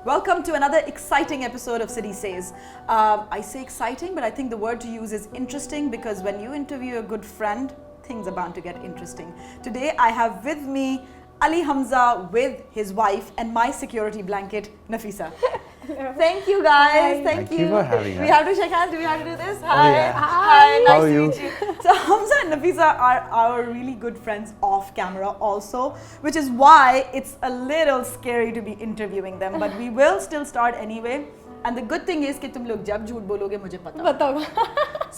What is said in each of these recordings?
Welcome to another exciting episode of City Says. I say exciting, but I think the word to use is interesting because when you interview a good friend, things are bound to get interesting. Today I have with me Ali Hamza with his wife and my security blanket, Nafisa. Thank you guys. Thank you for having us. We have to shake hands. Do we have to do this? Hi. yeah. Hi. Nice How are to you? meet you. So Hamza and Nafisa are our really good friends off camera also, which is why it's a little scary to be interviewing them. But we will still start anyway. And the good thing is कि तुम लोग जब झूठ बोलोगे मुझे पता बताओ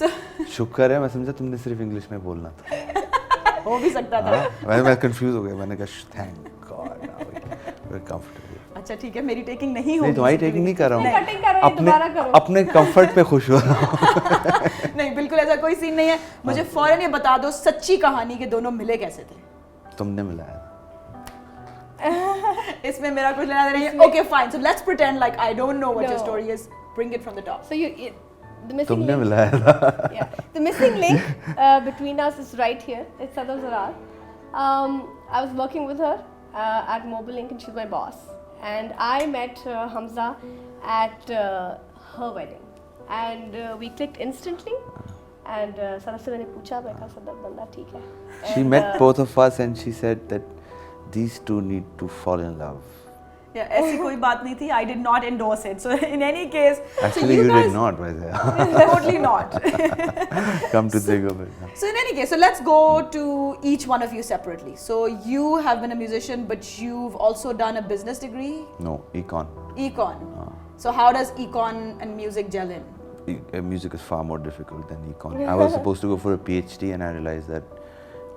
So शुक्र है मैं समझा तुमने सिर्फ इंग्लिश में बोलना था हो भी सकता था मैं कंफ्यूज हो गया मैंने कहा थैंक गॉड वेरी कंफर्टेबल अच्छा ठीक है मेरी टेकिंग नहीं होगी नहीं तुम्हारी टेकिंग नहीं कर रहा हूँ कटिंग करो ये दोबारा करो अपने कंफर्ट पे खुश हो रहा हूँ नहीं बिल्कुल ऐसा कोई सीन नहीं है मुझे फौरन ये बता दो सच्ची कहानी के दोनों मिले कैसे थे तुमने मिलाया इसमें मेरा कुछ लेना देना नहीं है okay fine so let's pretend like I don't know what your story is bring it from the top so the missing तुमने link मिलाया था yeah the missing link between us is right here it's Sadaf Zarar I was working with her at Mobile Link and she's my boss and I met Hamza at her wedding and we clicked instantly and Sadaf se मैंने पूछा मैं कहा सदफ बंदा ठीक है she met both of us and she said that these two need to fall in love yeah ऐसी कोई बात नहीं थी I did not endorse it so in any case actually so you guys, did not by the totally not come to think of it so in any case so let's go to each one of you separately so you have been a musician but you've also done a business degree no econ so how does econ and music gel in music is far more difficult than econ I was supposed to go for a PhD and I realized that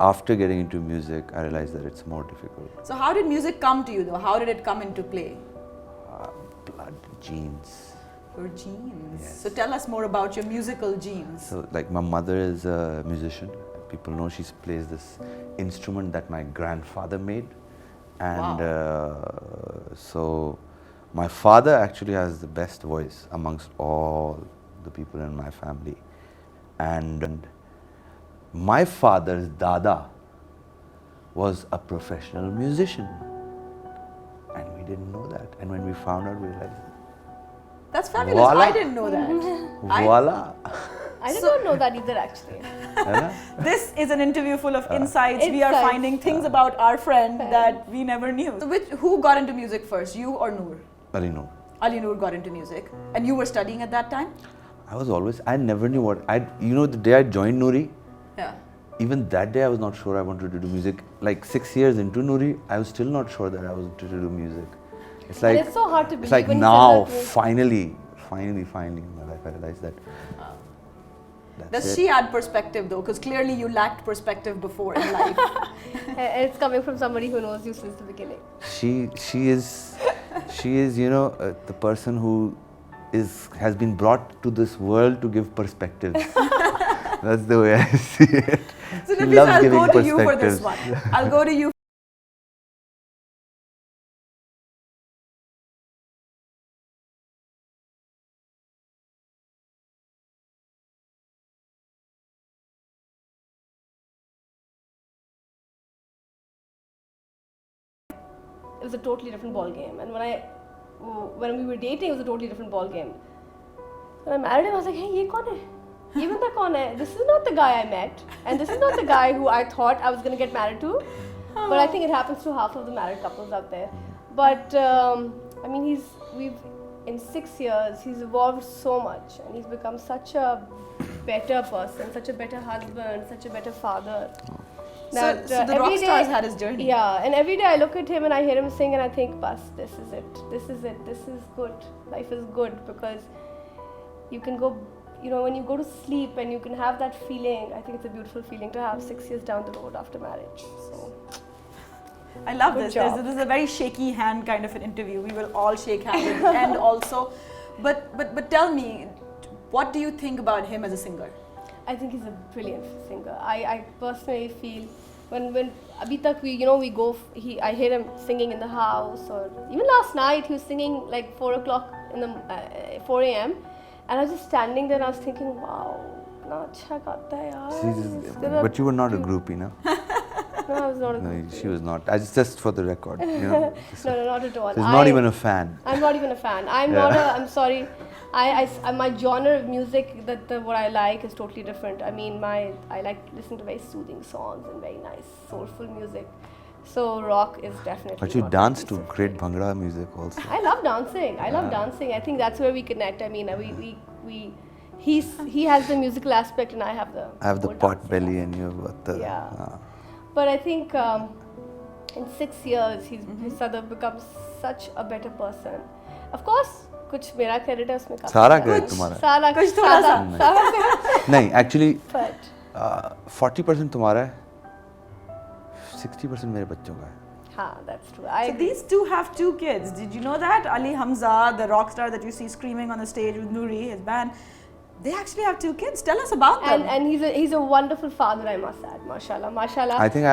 after getting into music, I realized that it's more difficult. So how did music come to you though? How did it come into play? Blood, genes. Your genes. Yes. So tell us more about your musical genes. So like my mother is a musician. People know she plays this instrument that my grandfather made. And so my father actually has the best voice amongst all the people in my family. And my father's dada was a professional musician and we didn't know that and when we found out we realized that's fabulous voila. I didn't know that voila I don't know that either actually this is an interview full of insights we are finding things about our friend that we never knew so who got into music first you or Noor Ali Noor got into music and you were studying at that time I never knew what the day I joined Noori yeah even that day I was not sure I wanted to do music like 6 years into Noori I was still not sure that I wanted to do music it's like and it's so hard to believe it's like when now finally in my life I realized that does she add perspective though because clearly you lacked perspective before in life it's coming from somebody who knows you since the beginning she is the person who has been brought to this world to give perspectives that's the way I see it so Nafisa, I'll go to you for this one I'll go to you it was a totally different ball game and when we were dating it was a totally different ball game when I married him I was like hey ye kaun hai ye banda kaun hai this is not the guy I met and this is not the guy who I thought I was going to get married to but I think it happens to half of the married couples out there but I mean in 6 years he's evolved so much and he's become such a better person such a better husband such a better father that, so the rock stars had his journey yeah and every day I look at him and I hear him sing and I think bas this is it this is good life is good because you can go when you go to sleep and you can have that feeling I think it's a beautiful feeling to have 6 years down the road after marriage so I love this this is a very shaky hand kind of an interview we will all shake hands at the end also but tell me what do you think about him as a singer I think he's a brilliant singer I personally feel when abhi tak we go I hear him singing in the house or even last night he was singing like 4 o'clock in the 4 a.m. and I was just standing there and I was thinking wow कितना अच्छा गाता है यार but you were not a groupie, no? No, I was not a No, groupie. she was not. Just for the record, you know. No, not at all. She's not even a fan. I'm not even a fan. I'm Yeah. not a. I'm sorry. My genre of music what I like is totally different. I mean, I like to listen to very soothing songs and very nice soulful music. So rock is definitely. But you not dance to my piece of great cake. Bhangra music also. I love dancing. I love dancing. I think that's where we connect. I mean, he has the musical aspect and I have the. I have the whole pot dancing belly aspect. and you've got the. Yeah. But I think in 6 years his Sadaf becomes such a better person. Of course, कुछ मेरा credit है उसमें काफी सारा ज़्यादा। credit तुम्हारा है। सारा कुछ थोड़ा सा। सारा नहीं, actually but 40% तुम्हारा है, 60% मेरे बच्चों का है. हाँ, that's true. I So agree. these two have 2 kids. Did you know that? Ali Hamza, the rock star that you see screaming on the stage with Noori, his band, they actually have 2 kids. Tell us about them. And he's a wonderful father, I must add. Mashallah, mashallah. I think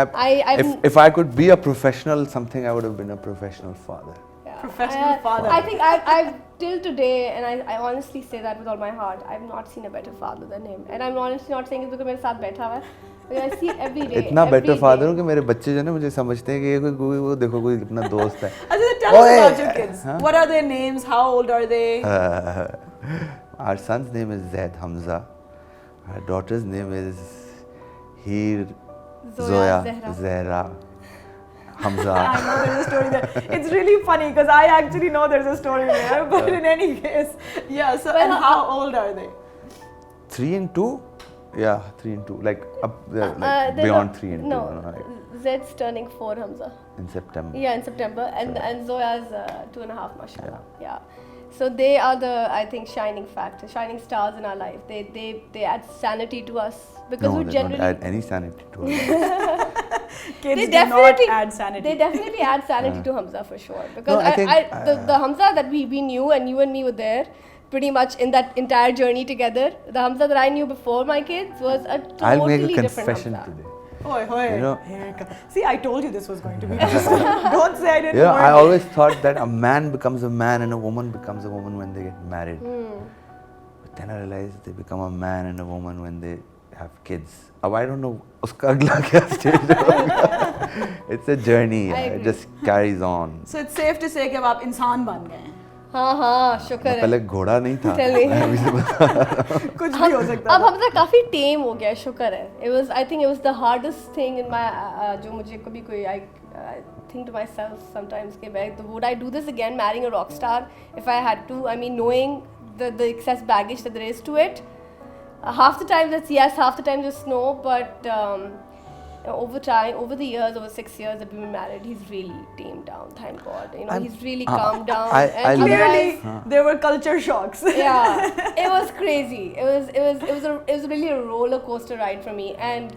if I could be a professional something, I would have been a professional father. Yeah. Professional father. I think I've till today, and I honestly say that with all my heart, I've not seen a better father than him. And I'm honestly not saying it because मेरे साथ बैठा हुआ है. Because I see it every day. इतना every better day. Father हूँ कि मेरे बच्चे जो है ना मुझे समझते हैं कि ये कोई वो देखो कोई अपना दोस्त है. Ajay, tell us Oye, about your kids. huh? What are their names? How old are they? Our son's name is Zaid Hamza. Our daughter's name is Heer Zoya Zehra Hamza. I know there's a story there. It's really funny because I actually know there's a story there. But in any case, yeah. So Well, and how old are they? 3 and 2? Yeah, 3 and 2. Like up there, like they're beyond not- 3 and 2. No, you know, like Zed's turning 4, Hamza. in September. Yeah, in September, and Zoya's 2.5, mashallah. Yeah. So they are the, I think, shining factor, shining stars in our life. They add sanity to us because No, we they generally don't add any sanity to it. Kids they do definitely not add sanity. They definitely add sanity to Hamza for sure. Because No, I think, the Hamza that we knew and you and me were there pretty much in that entire journey together. The Hamza that I knew before my kids was a totally I'll make a different confession Hamza. today. Oi, oi. You know- Here it comes. See, I told you this was going to be interesting. Don't say I didn't You know, warn I you. always thought that a man becomes a man and a woman becomes a woman when they get married. But then I realized they become a man and a woman when they have kids. अब I don't know उसका अगला क्या stage होगा. It's a journey. I It agree. just carries on. So it's safe to say कि अब आप इंसान बन गए हैं. हाँ, शुक्र है. पहले घोड़ा नहीं था. Tell me. मैं अभी से बता- कुछ भी हो सकता अब है. हमजा काफी टेम हो गया, शुक्र है. I think it was the hardest thing in my जो मुझे कभी कोई I think to myself sometimes कि would I do this again, marrying a rock star if I had to? I mean, knowing the excess baggage that there is to it. Half the time it's yes, half the time it's no. But over the years, over 6 years that we've been married, he's really tamed down. Thank God, you know, I'm- he's really calmed down. I and live- otherwise- Clearly, there were culture shocks. yeah, it was crazy. It was really a roller coaster ride for me and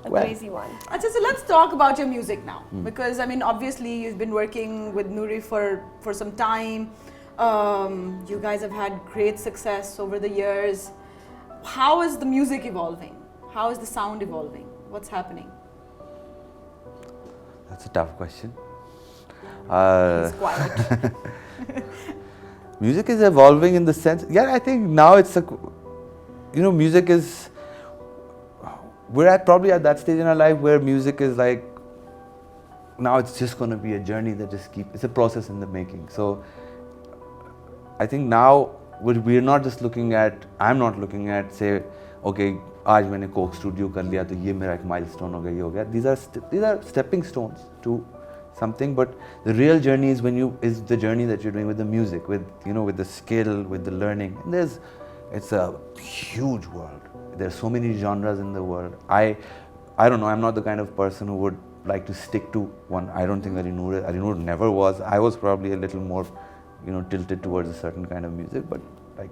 a Well- crazy one. Achha, so let's talk about your music now, because I mean, obviously, you've been working with Noori for some time. You guys have had great success over the years. How is the music evolving? How is the sound evolving? What's happening? That's a tough question. It's quiet. Music is evolving in the sense, yeah, I think now it's music is, we're probably at that stage in our life where music is like, now it's just going to be a journey that it's a process in the making. So I think now we're not just I'm not looking at, say, okay, आज मैंने Coke studio कर लिया तो ये मेरा एक milestone हो गया, ये हो गया. These are stepping stones to something, but the real journey is the journey that you're doing with the music, with the skill, with the learning. And it's a huge world. There's so many genres in the world. I don't know, I'm not the kind of person who would like to stick to one. I don't think Alinur never was. I was probably a little more, tilted towards a certain kind of music, but like,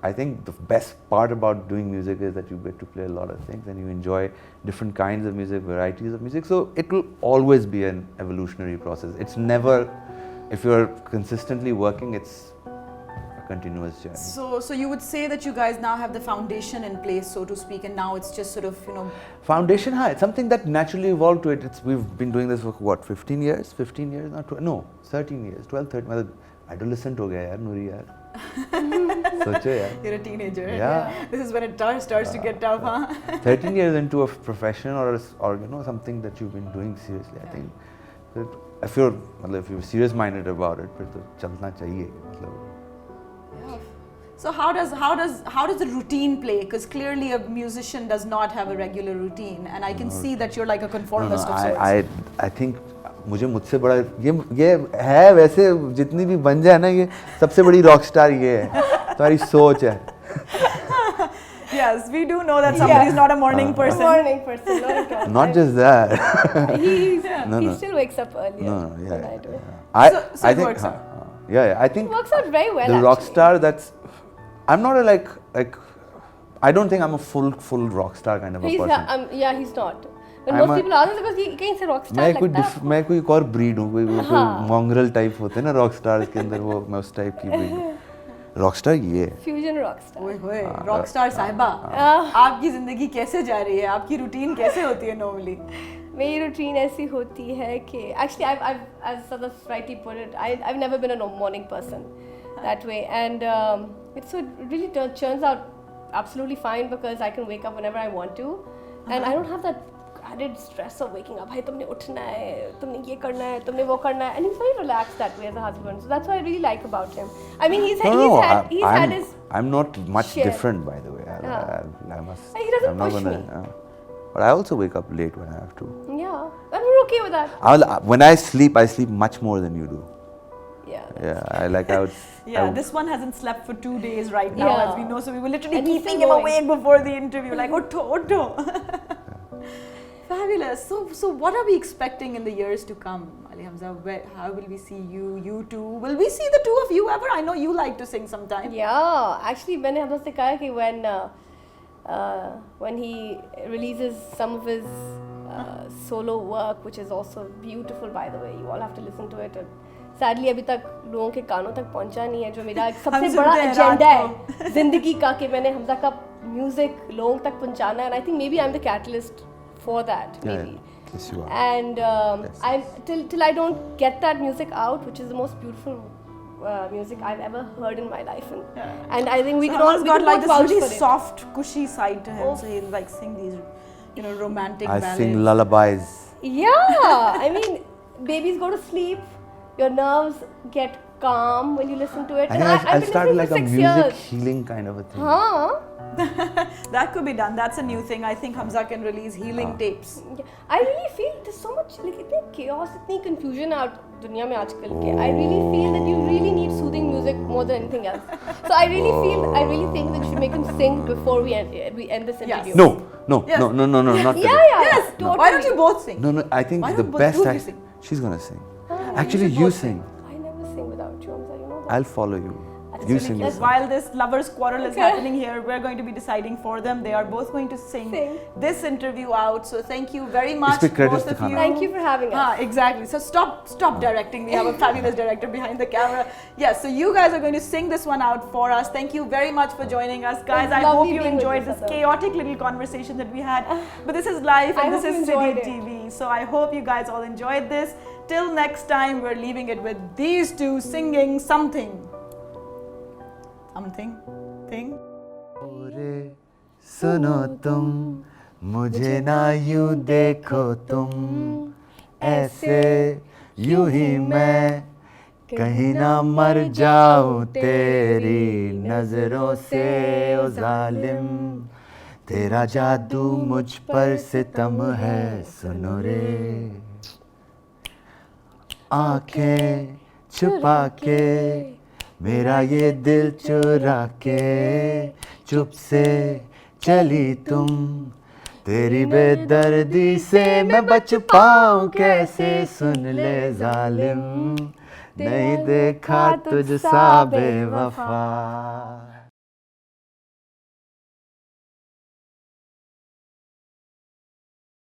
I think the best part about doing music is that you get to play a lot of things and you enjoy different kinds of music, varieties of music. So it will always be an evolutionary process. It's never, if you're consistently working, it's a continuous journey. So you would say that you guys now have the foundation in place, so to speak, and now it's just sort of, Foundation, it's something that naturally evolved to it. We've been doing this for what, 15 years? 15 years? No, 13 years, 12, 13. Adolescent ho gaya yaar, Noori yaar. सोचो यार. You're a teenager. Yeah. This is when it starts to get tough, huh? 13 years into a profession or you know something that you've been doing seriously, I think that if you're serious minded about it, फिर तो चलना चाहिए मतलब. So how does the routine play? Because clearly a musician does not have a regular routine, and I can see that you're like a conformist of sorts. I think मुझसे बड़ा ये है वैसे जितनी भी बन जाए ना ये सबसे बड़ी रॉक स्टार ये है तुम्हारी सोच है. Yes, we do know that somebody is not a morning person. Morning person, not at all. Not just that. He still wakes up earlier No, than I do. So I it think works out. I think It works out very well. the rock actually. star that's I'm not a like I don't think I'm a full rock star kind of a He's person. yeah, he's not. When I'm most a- people ask him, because he कहीं से rock star लगता है. मैं कोई एक और breed हूँ कोई मॉन्ग्रल टाइप होते हैं ना रॉक स्टार्स के अंदर वो मैं उस टाइप की ब्रीड. रॉक स्टार ये है. Fusion rock star. ओए होए, रॉकस्टार साहिबा, आपकी जिंदगी कैसे जा रही है? आपकी रूटीन कैसे होती है नॉर्मली? मेरी रूटीन ऐसी होती है कि actually I've as Sadaf rightly put it, I've never been a morning person that way, and it really turns out absolutely fine because I can wake up whenever I want to, and I don't have that added stress of waking up. भाई तुमने उठना है, तुमने ये करना है, तुमने वो करना है, and he's very relaxed that way as a husband. So that's what I really like about him. I mean, he's had his. I'm not much share. different by the way. I must. He doesn't I'm not push gonna, me. But I also wake up late when I have to. Yeah, and we're okay with that. When I sleep much more than you do. Yeah. Yeah, I would. Yeah, this one hasn't slept for 2 days right now, Yeah. as we know. So we were literally And he's keeping still him going. awake before the interview, like Otto. Fabulous. So what are we expecting in the years to come, Ali Hamza? How will we see you two? Will we see the two of you ever? I know you like to sing sometime. Yeah, actually मैंने हमसे से कहा कि when he releases some of his solo work, which is also beautiful by the way, you all have to listen to it. Sadly अभी तक लोगों के कानों तक पहुंचा नहीं है, जो मेरा सबसे बड़ा एजेंडा है जिंदगी का, कि मैंने हमजा का म्यूजिक लोगों तक पहुंचाना है, and I think maybe I'm the catalyst for that, maybe. Yes, you are. And I'm till I don't get that music out, which is the most beautiful music I've ever heard in my life, and I think we So could all Amal's we got could like both this vouch really for it. soft, cushy side to him. Oh. So he'll like sing these, romantic I ballads. sing lullabies. Yeah, I mean, babies go to sleep, your nerves get calm when you listen to it. I think I've I'll been start listening like for a 6 music years. healing kind of a thing. Huh? That could be done. That's a new thing. I think Hamza can release healing tapes. I really feel there's so much like इतने chaos, इतनी confusion out दुनिया में आजकल के. I really feel that you really need soothing music more than anything else. So I really think that you should make him sing before we end this interview. No, Yes. no, not today. Yeah, Yes. totally. Why don't you both sing? No, I think Why the don't both best of you I sing? she's gonna sing. You Actually, should you both sing. I never sing without you, Hamza, you know that. I'll follow you. That's You really sing. cute. this song. While this lovers' quarrel is Okay. happening here, we're going to be deciding for them. They are both going to sing this interview out. So thank you very much, पे credits both of दिखाना. you. Thank you for having us. Exactly. So stop directing. We have a fabulous director behind the camera. Yes. So you guys are going to sing this one out for us. Thank you very much for joining us, guys. It's I hope lovely you being with enjoyed you, this Sadaf. chaotic little conversation that we had. But this is life, I and this hope is you City enjoyed it. TV. So I hope you guys all enjoyed this. Till next time, we're leaving it with these two singing something. Something. Thing. ओरे सुनो तुम मुझे ना यूं देखो तुम ऐसे यूं ही मैं कहीं ना मर जाऊं तेरी नजरों से ओ जालिम तेरा जादू मुझ पर सितम है सुनो रे आंखें छुपा के मेरा ये दिल चुरा के चुप से चली तुम तेरी बेदर्दी से मैं बच पाऊं कैसे सुन ले जालिम नहीं देखा तुझ सा बेवफा